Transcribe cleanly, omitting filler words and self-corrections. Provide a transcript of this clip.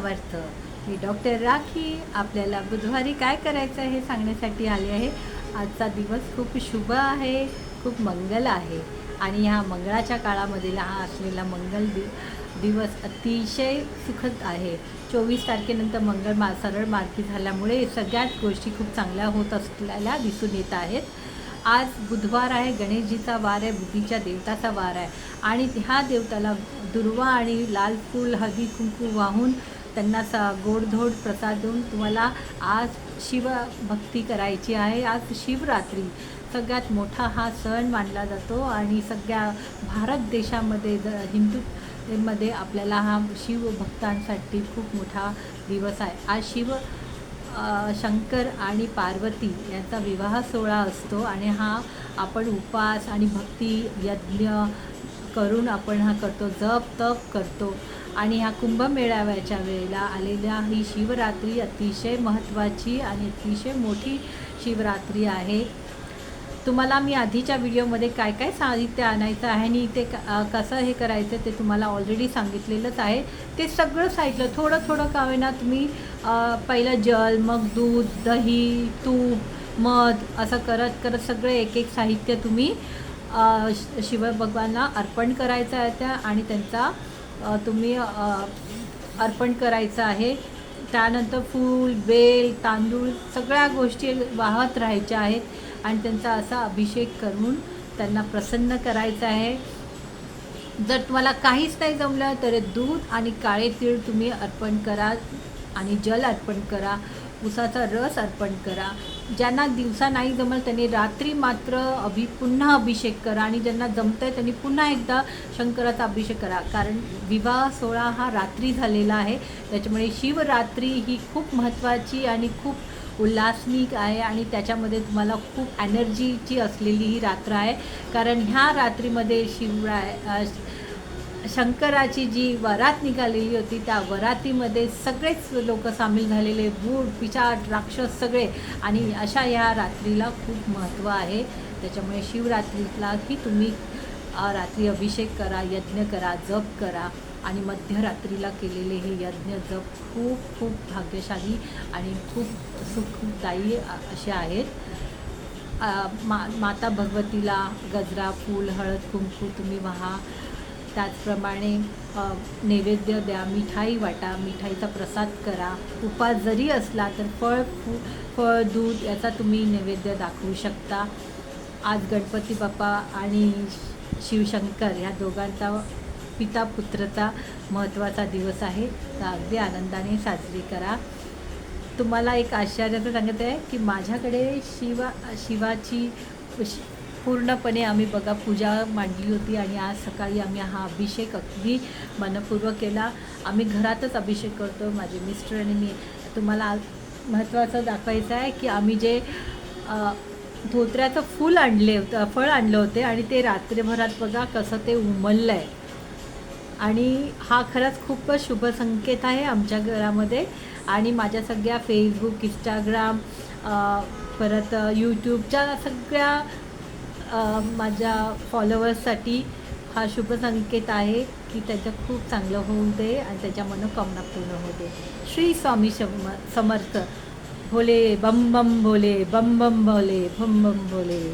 समर्थ. मी doctor rakhi आपल्याला बुधवारी काय करायचं हे सांगण्यासाठी आले आहे. आजचा दिवस खूप शुभ आहे, खूप मंगल आहे आणि ह्या मंगळाच्या काळामधील हा असलेला दिवस अतिशय सुखद आहे. 24 तारखेनंतर मंगळ सरळ मार्गी झाल्यामुळे सगळ्याच गोष्टी खूप चांगल्या होत असलेल्या दिसून येत आहेत. आज बुधवार आहे, गणेशजीचा वार आहे, बुद्धीच्या देवताचा वार आहे आणि ह्या देवताला दुर्वा आणि लाल फूल हळदी कुंकू वाहून त्यांना गोडधोड प्रसाद देऊन तुम्हाला आज शिवभक्ती करायची आहे. आज शिवरात्री सगळ्यात मोठा हा सण मानला जातो आणि सगळ्या भारत देशामध्ये हिंदूमध्ये आपल्याला हा शिवभक्तांसाठी खूप मोठा दिवस आहे. आज शंकर आणि पार्वती यांचा विवाह सोहळा असतो आणि हा आपण उपवास आणि भक्ती यज्ञ करून आपण हा करतो, जप तप करतो आणि ह्या कुंभमेळाव्याच्या वेळेला आलेल्या ही शिवरात्री अतिशय महत्त्वाची आणि अतिशय मोठी शिवरात्री आहे. तुम्हाला मी आधीच्या व्हिडिओमध्ये काय काय साहित्य आणायचं आहे आणि ते कसं हे करायचं ते तुम्हाला ऑलरेडी सांगितलेलंच आहे. ते सगळं साहित्य थोडं थोडं का होईना तुम्ही पहिलं जल, मग दूध, दही, तूप, मध असं करत करत सगळं एक एक साहित्य तुम्ही शिवभगवानला अर्पण करायचं आहे त्या आणि त्यांचा तुम्ही अर्पण करायचं आहे. त्यानंतर फूल, बेल, तांदूळ सगळ्या गोष्टी वाहत राहायच्या आहेत आणि त्यांचा असा अभिषेक करून त्यांना प्रसन्न करायचं आहे. जर तुम्हाला काहीच नाही जमलं तर दूध आणि काळे तीळ तुम्ही अर्पण करा आणि जल अर्पण करा, उसाचा रस अर्पण करा. ज्यांना दिवसा नाही जमलं त्यांनी रात्री मात्र पुन्हा अभिषेक करा आणि ज्यांना जमतं आहे त्यांनी पुन्हा एकदा शंकराचा अभिषेक करा. कारण विवाह सोहळा हा रात्री झालेला आहे, त्याच्यामुळे शिवरात्री ही खूप महत्त्वाची आणि खूप उल्हासनिक आहे आणि त्याच्यामध्ये तुम्हाला खूप एनर्जीची असलेली ही रात्र आहे. कारण ह्या रात्रीमध्ये शंकराची जी वरात निघालेली होती त्या वरातीमध्ये सगळेच लोक सामील झालेले, भूत पिशाच राक्षस सगळे, आणि अशा ह्या रात्रीला खूप महत्त्व आहे. त्याच्यामुळे शिवरात्रीलाही तुम्ही रात्री अभिषेक करा, यज्ञ करा, जप करा आणि मध्यरात्रीला केलेले हे यज्ञ जप खूप खूप भाग्यशाली आणि खूप सुखदायी असे आहेत. माता भगवतीला गजरा, फूल, हळद कुंकू तुम्ही वाहा. त्याचप्रमाणे नैवेद्य द्या, मिठाई वाटा, मिठाईचा प्रसाद करा. उपास जरी असला तर फळ दूध याचा तुम्ही नैवेद्य दाखवू शकता. आज गणपती बाप्पा आणि शिवशंकर ह्या दोघांचा पिता पुत्रचा महत्त्वाचा दिवस आहे, तर अगदी आनंदाने साजरी करा. तुम्हाला एक आश्चर्याचं सांगत आहे की माझ्याकडे शिवाची पूर्णपणे आम्ही बघा पूजा मांडली होती आणि आज सकाळी आम्ही हा अभिषेक अगदी मनपूर्वक केला. आम्ही घरातच अभिषेक करतो, माझे मिस्टर आणि मी. तुम्हाला महत्त्वाचं दाखवायचं आहे की आम्ही जे धोत्र्याचं फळ आणलं होते आणि ते रात्रभरात बघा कसं ते उमललं आहे आणि हा खरंच खूपच शुभ संकेत आहे आमच्या घरामध्ये. आणि माझ्या सगळ्या फेसबुक, इंस्टाग्राम, परत यूट्यूबच्या सगळ्या माझ्या फॉलोअर्ससाठी हा शुभ संकेत आहे की त्याचं खूप चांगलं होऊ दे आणि त्याच्या मनोकामना पूर्ण होऊ दे. श्री स्वामी समर्थ. भोले बम बम भोले, बम बम भोले, बम बम भोले.